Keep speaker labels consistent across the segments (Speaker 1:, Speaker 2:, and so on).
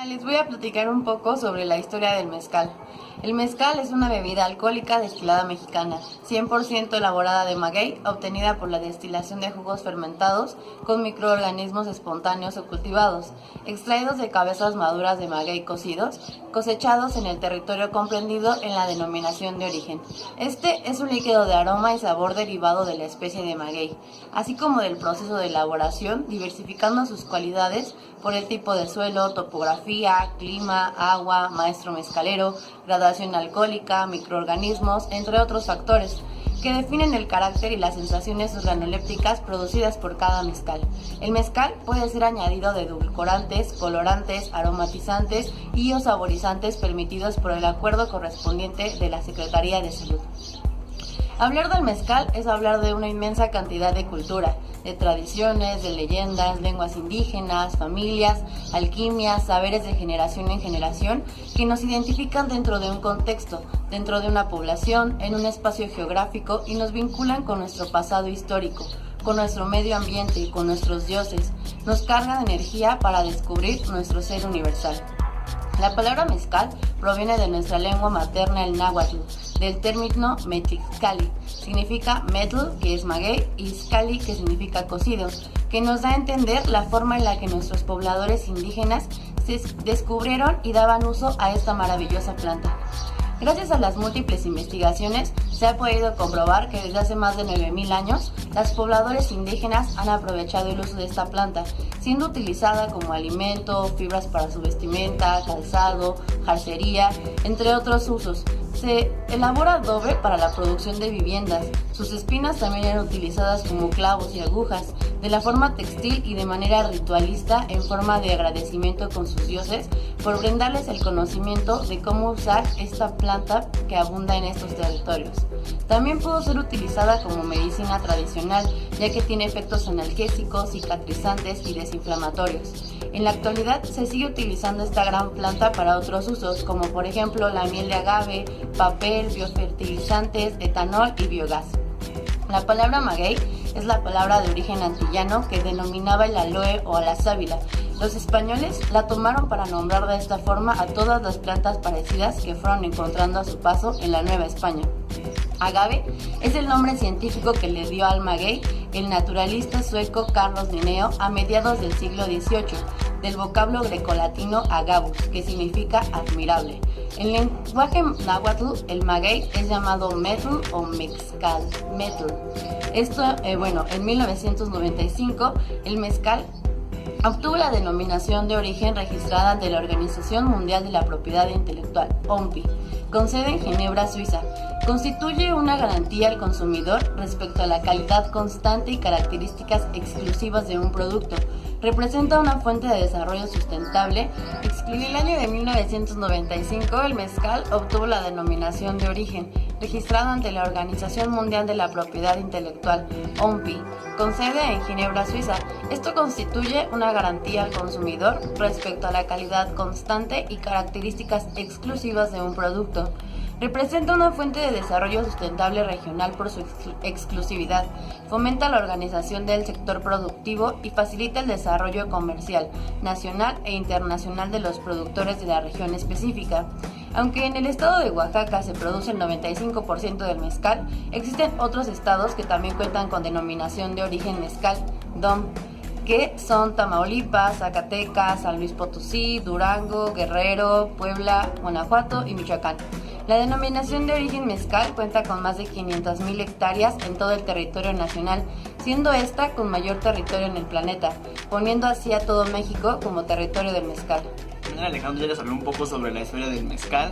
Speaker 1: Les voy a platicar un poco sobre la historia del mezcal. El mezcal es una bebida alcohólica destilada mexicana, 100% elaborada de maguey, obtenida por la destilación de jugos fermentados con microorganismos espontáneos o cultivados, extraídos de cabezas maduras de maguey cocidos, cosechados en el territorio comprendido en la denominación de origen. Este es un líquido de aroma y sabor derivado de la especie de maguey, así como del proceso de elaboración, diversificando sus cualidades por el tipo de suelo, topografía, clima, agua, maestro mezcalero, graduación alcohólica, microorganismos, entre otros factores, que definen el carácter y las sensaciones organolépticas producidas por cada mezcal. El mezcal puede ser añadido de edulcorantes, colorantes, aromatizantes y o saborizantes permitidos por el acuerdo correspondiente de la Secretaría de Salud. Hablar del mezcal es hablar de una inmensa cantidad de cultura, de tradiciones, de leyendas, lenguas indígenas, familias, alquimias, saberes de generación en generación que nos identifican dentro de un contexto, dentro de una población, en un espacio geográfico y nos vinculan con nuestro pasado histórico, con nuestro medio ambiente y con nuestros dioses. Nos cargan de energía para descubrir nuestro ser universal. La palabra mezcal proviene de nuestra lengua materna, el náhuatl, del término metlixcali, significa metl, que es maguey, y xcali, que significa cocido, que nos da a entender la forma en la que nuestros pobladores indígenas se descubrieron y daban uso a esta maravillosa planta. Gracias a las múltiples investigaciones, se ha podido comprobar que desde hace más de 9.000 años, los pobladores indígenas han aprovechado el uso de esta planta, siendo utilizada como alimento, fibras para su vestimenta, calzado, jarcería, entre otros usos. Se elabora adobe para la producción de viviendas. Sus espinas también eran utilizadas como clavos y agujas, de la forma textil y de manera ritualista en forma de agradecimiento con sus dioses por brindarles el conocimiento de cómo usar esta planta que abunda en estos territorios. También pudo ser utilizada como medicina tradicional, ya que tiene efectos analgésicos, cicatrizantes y desinflamatorios. En la actualidad se sigue utilizando esta gran planta para otros usos, como por ejemplo la miel de agave, papel, biofertilizantes, etanol y biogás. La palabra maguey es la palabra de origen antillano que denominaba el aloe o a la sábila. Los españoles la tomaron para nombrar de esta forma a todas las plantas parecidas que fueron encontrando a su paso en la Nueva España. Agave es el nombre científico que le dio al maguey el naturalista sueco Carlos Linneo a mediados del siglo XVIII, del vocablo grecolatino agavus, que significa admirable. En lenguaje náhuatl, el maguey es llamado metl o mezcal, metl. En 1995, el mezcal obtuvo la denominación de origen registrada ante la Organización Mundial de la Propiedad Intelectual, OMPI, con sede en Ginebra, Suiza. Constituye una garantía al consumidor respecto a la calidad constante y características exclusivas de un producto. Representa una fuente de desarrollo sustentable. En el año de 1995, el mezcal obtuvo la denominación de origen, registrado ante la Organización Mundial de la Propiedad Intelectual, OMPI, con sede en Ginebra, Suiza. Esto constituye una garantía al consumidor respecto a la calidad constante y características exclusivas de un producto. Representa una fuente de desarrollo sustentable regional por su exclusividad, fomenta la organización del sector productivo y facilita el desarrollo comercial, nacional e internacional de los productores de la región específica. Aunque en el estado de Oaxaca se produce el 95% del mezcal, existen otros estados que también cuentan con denominación de origen mezcal, DOM, que son Tamaulipas, Zacatecas, San Luis Potosí, Durango, Guerrero, Puebla, Guanajuato y Michoacán. La denominación de origen mezcal cuenta con más de 500.000 hectáreas en todo el territorio nacional, siendo esta con mayor territorio en el planeta, poniendo así a todo México como territorio del mezcal.
Speaker 2: Alejandro ya les habló un poco sobre la historia del mezcal.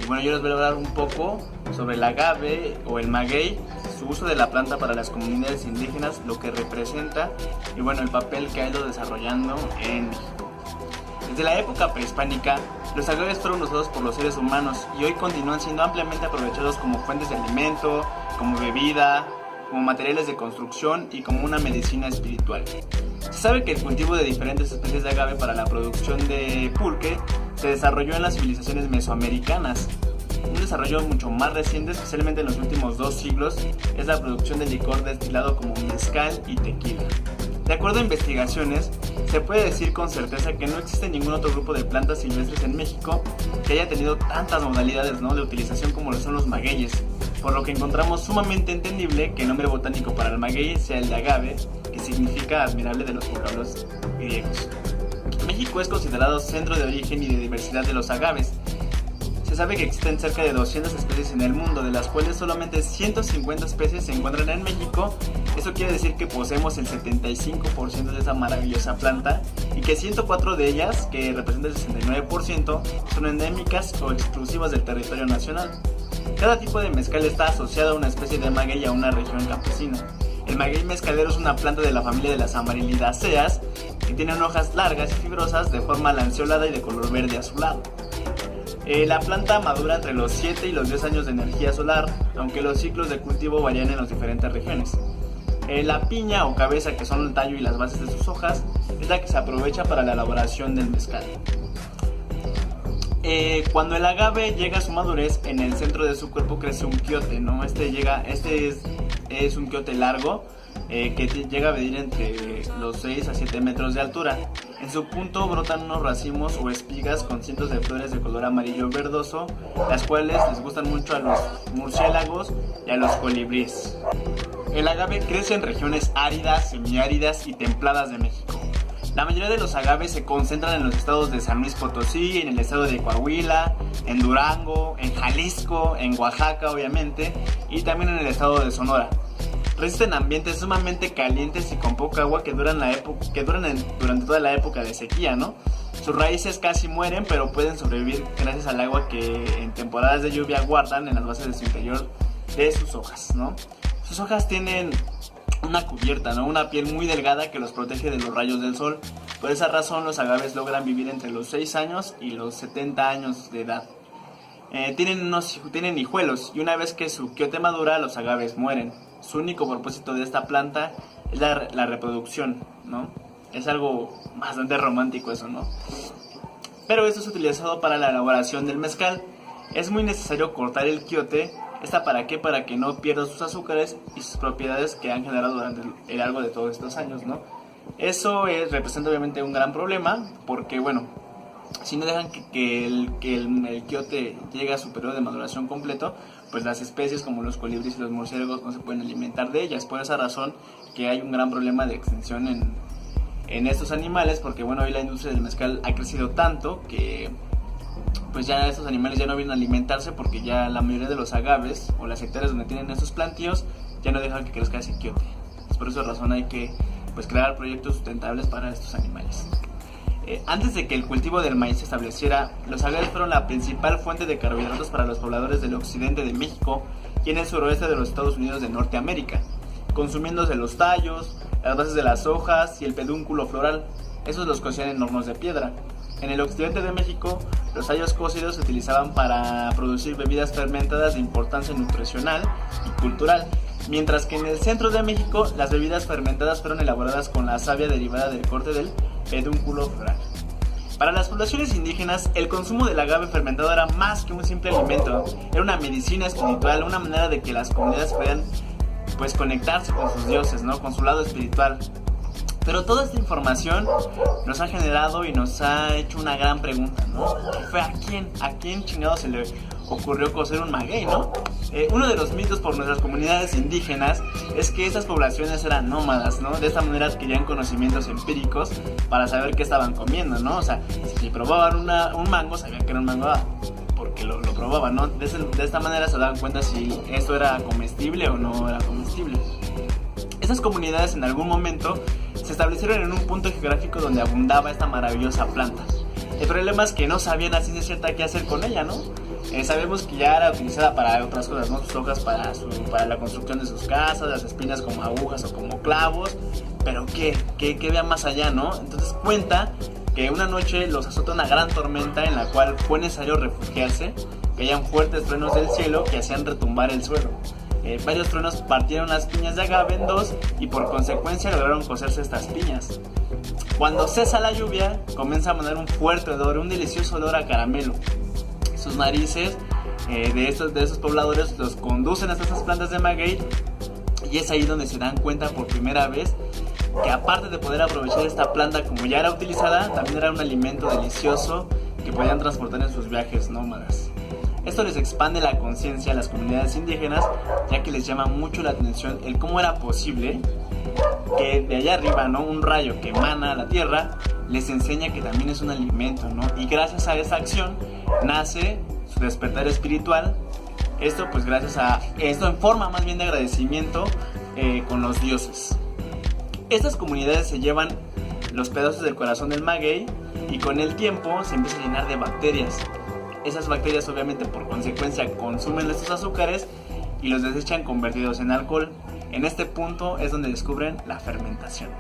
Speaker 2: Y bueno, yo les voy a hablar un poco sobre el agave o el maguey, su uso de la planta para las comunidades indígenas, lo que representa y bueno, el papel que ha ido desarrollando en México. Desde la época prehispánica, los agaves fueron usados por los seres humanos y hoy continúan siendo ampliamente aprovechados como fuentes de alimento, como bebida, como materiales de construcción y como una medicina espiritual. Se sabe que el cultivo de diferentes especies de agave para la producción de pulque se desarrolló en las civilizaciones mesoamericanas. Un desarrollo mucho más reciente, especialmente en los últimos 2 siglos, es la producción de licor destilado como mezcal y tequila. De acuerdo a investigaciones, Se puede decir con certeza que no existe ningún otro grupo de plantas silvestres en México que haya tenido tantas modalidades, ¿no?, de utilización como lo son los magueyes, por lo que encontramos sumamente entendible que el nombre botánico para el maguey sea el de agave, que significa admirable de los vocablos griegos. México es considerado centro de origen y de diversidad de los agaves. Se sabe que existen cerca de 200 especies en el mundo, de las cuales solamente 150 especies se encuentran en México. Eso quiere decir que poseemos el 75% de esa maravillosa planta y que 104 de ellas, que representan el 69%, son endémicas o exclusivas del territorio nacional. Cada tipo de mezcal está asociado a una especie de maguey a una región campesina. El maguey mezcalero es una planta de la familia de las Amarilidaceae que tienen hojas largas y fibrosas de forma lanceolada y de color verde azulado. La planta madura entre los 7 y los 10 años de energía solar, aunque los ciclos de cultivo varían en las diferentes regiones. La piña o cabeza, que son el tallo y las bases de sus hojas, es la que se aprovecha para la elaboración del mezcal. Cuando el agave llega a su madurez, en el centro de su cuerpo crece un quiote, ¿no? Este es un quiote largo que llega a medir entre los 6 a 7 metros de altura. En su punto brotan unos racimos o espigas con cientos de flores de color amarillo verdoso, las cuales les gustan mucho a los murciélagos y a los colibríes. El agave crece en regiones áridas, semiáridas y templadas de México. La mayoría de los agaves se concentran en los estados de San Luis Potosí, en el estado de Coahuila, en Durango, en Jalisco, en Oaxaca obviamente, y también en el estado de Sonora. Resisten ambientes sumamente calientes y con poca agua que duran durante toda la época de sequía, ¿no? Sus raíces casi mueren, pero pueden sobrevivir gracias al agua que en temporadas de lluvia guardan en las bases de su interior de sus hojas, ¿no? Sus hojas tienen una cubierta, ¿no?, una piel muy delgada que los protege de los rayos del sol. Por esa razón los agaves logran vivir entre los 6 años y los 70 años de edad. Tienen hijuelos, y una vez que su quiote madura, los agaves mueren. Su único propósito de esta planta es la reproducción, ¿no? Es algo bastante romántico eso, ¿no? Pero esto es utilizado para la elaboración del mezcal. Es muy necesario cortar el quiote. ¿Esta para qué? Para que no pierda sus azúcares y sus propiedades que han generado durante el largo de todos estos años, ¿no? Eso representa obviamente un gran problema, porque bueno, si no dejan que el quiote llegue a su periodo de maduración completo, pues las especies como los colibríes y los murciélagos no se pueden alimentar de ellas. Por esa razón que hay un gran problema de extinción en estos animales, porque bueno, hoy la industria del mezcal ha crecido tanto que pues ya estos animales ya no vienen a alimentarse, porque ya la mayoría de los agaves o las hectáreas donde tienen estos plantíos ya no dejan que crezca ese quiote. Por esa razón hay que pues crear proyectos sustentables para estos animales. Antes de que el cultivo del maíz se estableciera, los agaves fueron la principal fuente de carbohidratos para los pobladores del occidente de México y en el suroeste de los Estados Unidos de Norteamérica, consumiéndose los tallos, las bases de las hojas y el pedúnculo floral. Esos los cocían en hornos de piedra. En el occidente de México, los tallos cocidos se utilizaban para producir bebidas fermentadas de importancia nutricional y cultural, mientras que en el centro de México las bebidas fermentadas fueron elaboradas con la savia derivada del corte del pedúnculo floral. Para las poblaciones indígenas, el consumo del agave fermentado era más que un simple alimento, era una medicina espiritual, una manera de que las comunidades puedan pues conectarse con sus dioses, ¿no?, con su lado espiritual. Pero toda esta información nos ha generado y nos ha hecho una gran pregunta, ¿no? ¿Qué fue a quién chingado se le ocurrió cocer un maguey, ¿no? Uno de los mitos por nuestras comunidades indígenas es que estas poblaciones eran nómadas, ¿no? De esta manera adquirían conocimientos empíricos para saber qué estaban comiendo, ¿no? O sea, si probaban un mango, sabían que era un mango porque lo probaban, ¿no? De esta manera se daban cuenta si esto era comestible o no era comestible. Estas comunidades en algún momento se establecieron en un punto geográfico donde abundaba esta maravillosa planta. El problema es que no sabían a ciencia cierta qué hacer con ella, ¿no? Sabemos que ya era utilizada para otras cosas, ¿no? Sus hojas para la construcción de sus casas, las espinas como agujas o como clavos, pero ¿qué había más allá, no? Entonces cuenta que una noche los azotó una gran tormenta en la cual fue necesario refugiarse, que hayan fuertes truenos del cielo que hacían retumbar el suelo. Varios truenos partieron las piñas de agave en dos y por consecuencia lograron cocerse estas piñas. Cuando cesa la lluvia, comienza a mandar un fuerte olor, un delicioso olor a caramelo. Sus narices de esos pobladores los conducen hasta estas plantas de maguey y es ahí donde se dan cuenta por primera vez que aparte de poder aprovechar esta planta como ya era utilizada, también era un alimento delicioso que podían transportar en sus viajes nómadas. Esto les expande la conciencia a las comunidades indígenas, ya que les llama mucho la atención el cómo era posible que de allá arriba, ¿no?, un rayo que emana a la tierra les enseña que también es un alimento, ¿no? Y gracias a esa acción nace su despertar espiritual. Esto pues gracias a esto en forma más bien de agradecimiento con los dioses. Estas comunidades se llevan los pedazos del corazón del maguey y con el tiempo se empieza a llenar de bacterias. Esas bacterias obviamente por consecuencia consumen estos azúcares y los desechan convertidos en alcohol. En este punto es donde descubren la fermentación.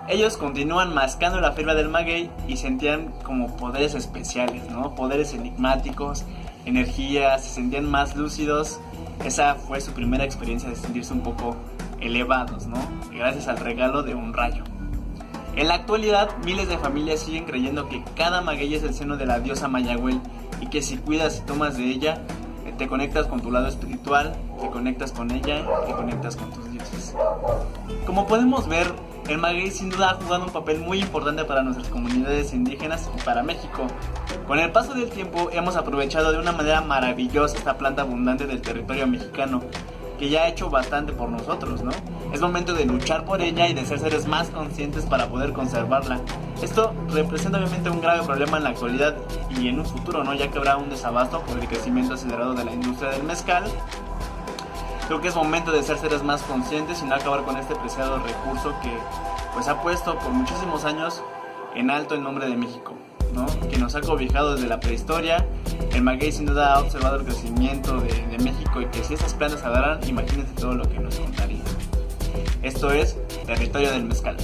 Speaker 2: Ellos continúan mascando la fibra del maguey y sentían como poderes especiales, ¿no? Poderes enigmáticos, energías, se sentían más lúcidos. Esa fue su primera experiencia de sentirse un poco elevados, ¿no? Gracias al regalo de un rayo. En la actualidad, miles de familias siguen creyendo que cada maguey es el seno de la diosa Mayahuel y que si cuidas y tomas de ella, te conectas con tu lado espiritual, te conectas con ella y te conectas con tus dioses. Como podemos ver, el maguey sin duda ha jugado un papel muy importante para nuestras comunidades indígenas y para México. Con el paso del tiempo hemos aprovechado de una manera maravillosa esta planta abundante del territorio mexicano, que ya ha hecho bastante por nosotros, ¿no? Es momento de luchar por ella y de ser seres más conscientes para poder conservarla. Esto representa obviamente un grave problema en la actualidad y en un futuro, ¿no?, ya que habrá un desabasto por el crecimiento acelerado de la industria del mezcal. Creo que es momento de ser seres más conscientes y no acabar con este preciado recurso que pues ha puesto por muchísimos años en alto el nombre de México, ¿no?, que nos ha cobijado desde la prehistoria. El maguey sin duda ha observado el crecimiento de México y que si esas plantas hablaran, imagínense todo lo que nos contaría. Esto es Territorio del Mezcal.